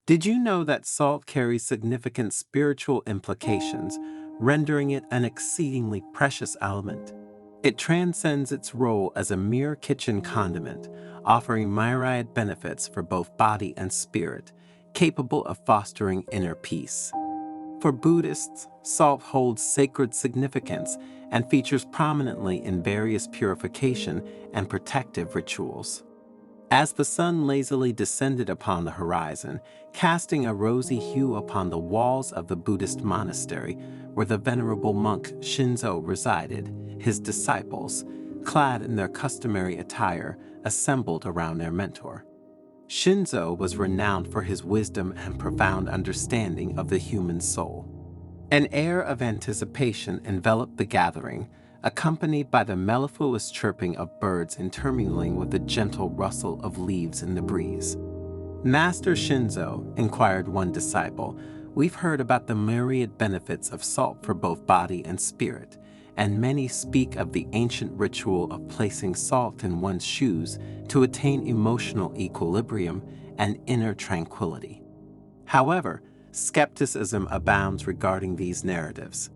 Did you know that salt carries significant spiritual implications, rendering it an exceedingly precious element? It transcends its role as a mere kitchen condiment, offering myriad benefits for both body and spirit, capable of fostering inner peace. For Buddhists, salt holds sacred significance and features prominently in various purification and protective rituals. As the sun lazily descended upon the horizon, casting a rosy hue upon the walls of the Buddhist monastery where the venerable monk Shinzo resided, his disciples, clad in their customary attire, assembled around their mentor. Shinzo was renowned for his wisdom and profound understanding of the human soul. An air of anticipation enveloped the gathering, accompanied by the mellifluous chirping of birds intermingling with the gentle rustle of leaves in the breeze. "Master Shinzo," inquired one disciple, "we've heard about the myriad benefits of salt for both body and spirit, and many speak of the ancient ritual of placing salt in one's shoes to attain emotional equilibrium and inner tranquility. However, skepticism abounds regarding these narratives.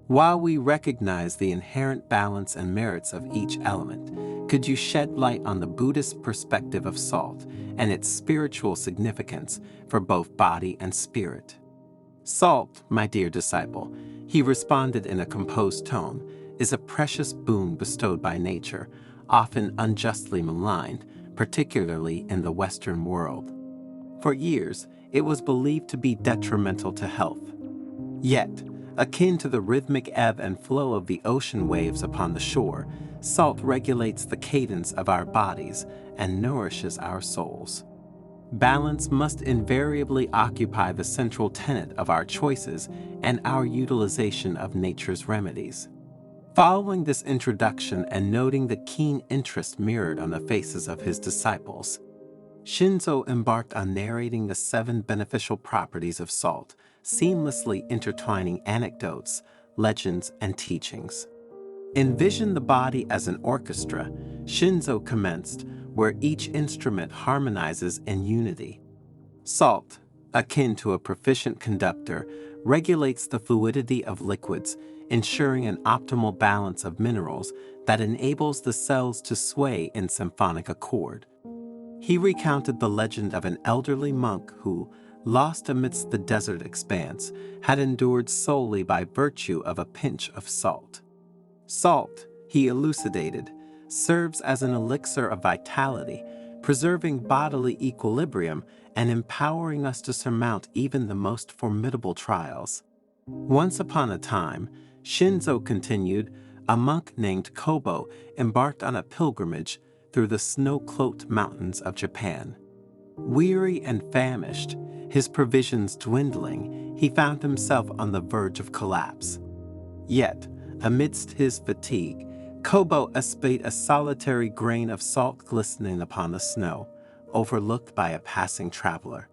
While we recognize the inherent balance and merits of each element, could you shed light on the Buddhist perspective of salt and its spiritual significance for both body and spirit?" "Salt, my dear disciple," he responded in a composed tone, "is a precious boon bestowed by nature, often unjustly maligned, particularly in the Western world. For years, it was believed to be detrimental to health. Yet, akin to the rhythmic ebb and flow of the ocean waves upon the shore, salt regulates the cadence of our bodies and nourishes our souls. Balance must invariably occupy the central tenet of our choices and our utilization of nature's remedies." Following this introduction and noting the keen interest mirrored on the faces of his disciples, Shinzo embarked on narrating the 7 beneficial properties of salt, seamlessly intertwining anecdotes, legends, and teachings. "Envision the body as an orchestra," Shinzo commenced, "where each instrument harmonizes in unity. Salt, akin to a proficient conductor, regulates the fluidity of liquids, ensuring an optimal balance of minerals that enables the cells to sway in symphonic accord." He recounted the legend of an elderly monk who, lost amidst the desert expanse, had endured solely by virtue of a pinch of salt. "Salt," he elucidated, "serves as an elixir of vitality, preserving bodily equilibrium and empowering us to surmount even the most formidable trials. Once upon a time," Shinzo continued, "a monk named Kobo embarked on a pilgrimage through the snow-cloaked mountains of Japan. Weary and famished, his provisions dwindling, he found himself on the verge of collapse. Yet, amidst his fatigue, Kobo espied a solitary grain of salt glistening upon the snow, overlooked by a passing traveler.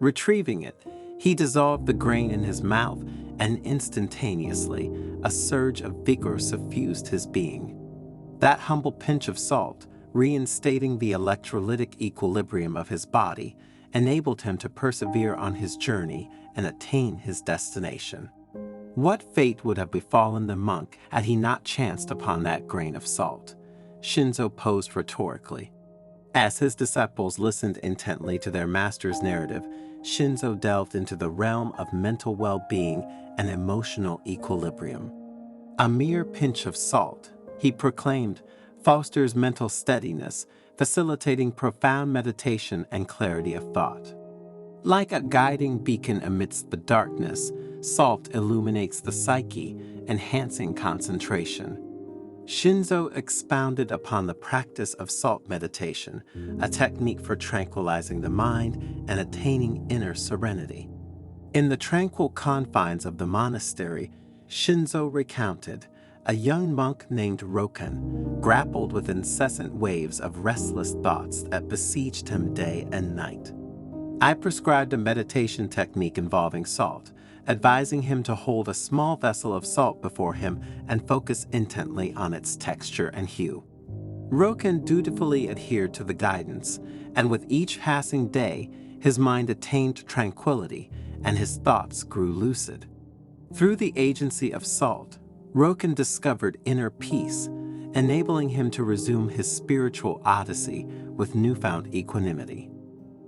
Retrieving it, he dissolved the grain in his mouth, and instantaneously, a surge of vigor suffused his being. That humble pinch of salt, reinstating the electrolytic equilibrium of his body, enabled him to persevere on his journey and attain his destination. What fate would have befallen the monk had he not chanced upon that grain of salt? Shinzo posed rhetorically. As his disciples listened intently to their master's narrative, Shinzo delved into the realm of mental well-being and emotional equilibrium. "A mere pinch of salt," he proclaimed, "fosters mental steadiness, facilitating profound meditation and clarity of thought. Like a guiding beacon amidst the darkness, salt illuminates the psyche, enhancing concentration." Shinzo expounded upon the practice of salt meditation, a technique for tranquilizing the mind and attaining inner serenity. In the tranquil confines of the monastery, Shinzo recounted, a young monk named Roken grappled with incessant waves of restless thoughts that besieged him day and night. "I prescribed a meditation technique involving salt, advising him to hold a small vessel of salt before him and focus intently on its texture and hue. Roken dutifully adhered to the guidance, and with each passing day, his mind attained tranquility and his thoughts grew lucid. Through the agency of salt, Roken discovered inner peace, enabling him to resume his spiritual odyssey with newfound equanimity.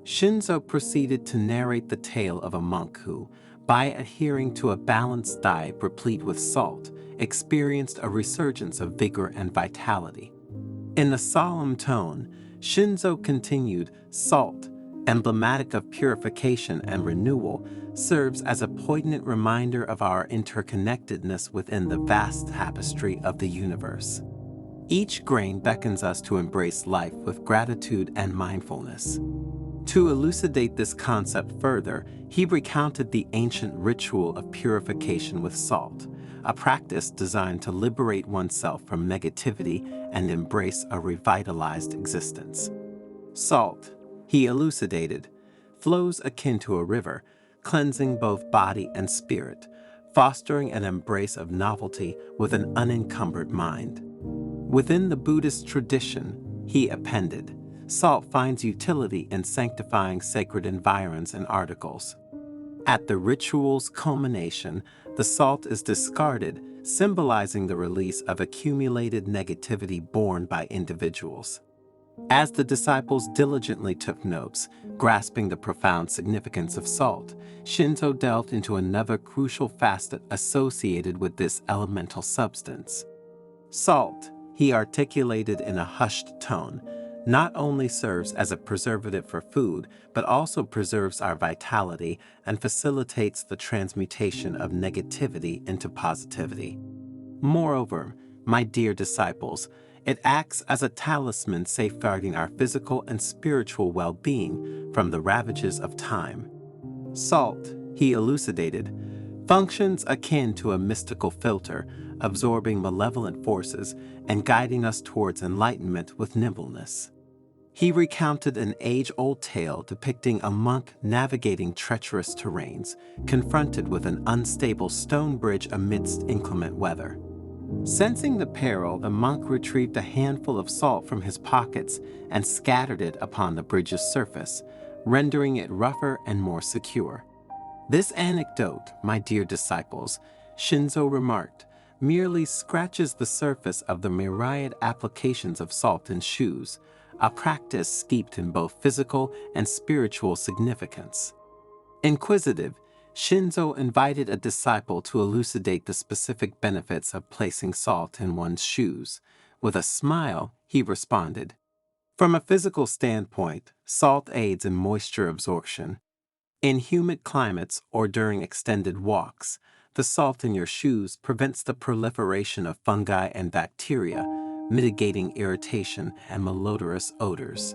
Shinzo proceeded to narrate the tale of a monk who, by adhering to a balanced diet replete with salt, experienced a resurgence of vigor and vitality. In a solemn tone, Shinzo continued, "Salt, emblematic of purification and renewal, serves as a poignant reminder of our interconnectedness within the vast tapestry of the universe. Each grain beckons us to embrace life with gratitude and mindfulness." To elucidate this concept further, he recounted the ancient ritual of purification with salt, a practice designed to liberate oneself from negativity and embrace a revitalized existence. Salt, he elucidated, flows akin to a river, cleansing both body and spirit, fostering an embrace of novelty with an unencumbered mind. Within the Buddhist tradition, he appended, salt finds utility in sanctifying sacred environs and articles. At the ritual's culmination, the salt is discarded, symbolizing the release of accumulated negativity borne by individuals. As the disciples diligently took notes, grasping the profound significance of salt, Shinzo delved into another crucial facet associated with this elemental substance. Salt, he articulated in a hushed tone, not only serves as a preservative for food, but also preserves our vitality and facilitates the transmutation of negativity into positivity. Moreover, my dear disciples, it acts as a talisman safeguarding our physical and spiritual well-being from the ravages of time. Salt, he elucidated, functions akin to a mystical filter, absorbing malevolent forces and guiding us towards enlightenment with nimbleness. He recounted an age-old tale depicting a monk navigating treacherous terrains, confronted with an unstable stone bridge amidst inclement weather. Sensing the peril, the monk retrieved a handful of salt from his pockets and scattered it upon the bridge's surface, rendering it rougher and more secure. This anecdote, my dear disciples, Shinzo remarked, merely scratches the surface of the myriad applications of salt in shoes, a practice steeped in both physical and spiritual significance. Inquisitive, Shinzo invited a disciple to elucidate the specific benefits of placing salt in one's shoes. With a smile, he responded, "From a physical standpoint, salt aids in moisture absorption. In humid climates or during extended walks, the salt in your shoes prevents the proliferation of fungi and bacteria, mitigating irritation and malodorous odors.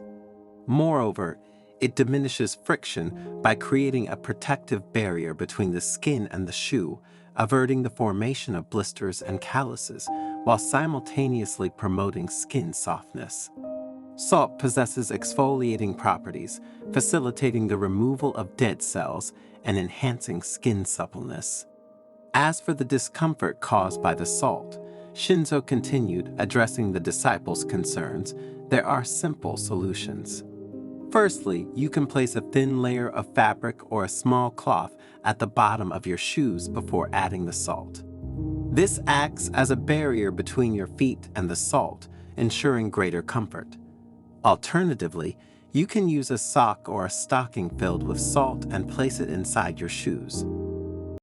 Moreover, it diminishes friction by creating a protective barrier between the skin and the shoe, averting the formation of blisters and calluses, while simultaneously promoting skin softness. Salt possesses exfoliating properties, facilitating the removal of dead cells and enhancing skin suppleness." As for the discomfort caused by the salt, Shinzo continued, addressing the disciples' concerns, there are simple solutions. Firstly, you can place a thin layer of fabric or a small cloth at the bottom of your shoes before adding the salt. This acts as a barrier between your feet and the salt, ensuring greater comfort. Alternatively, you can use a sock or a stocking filled with salt and place it inside your shoes.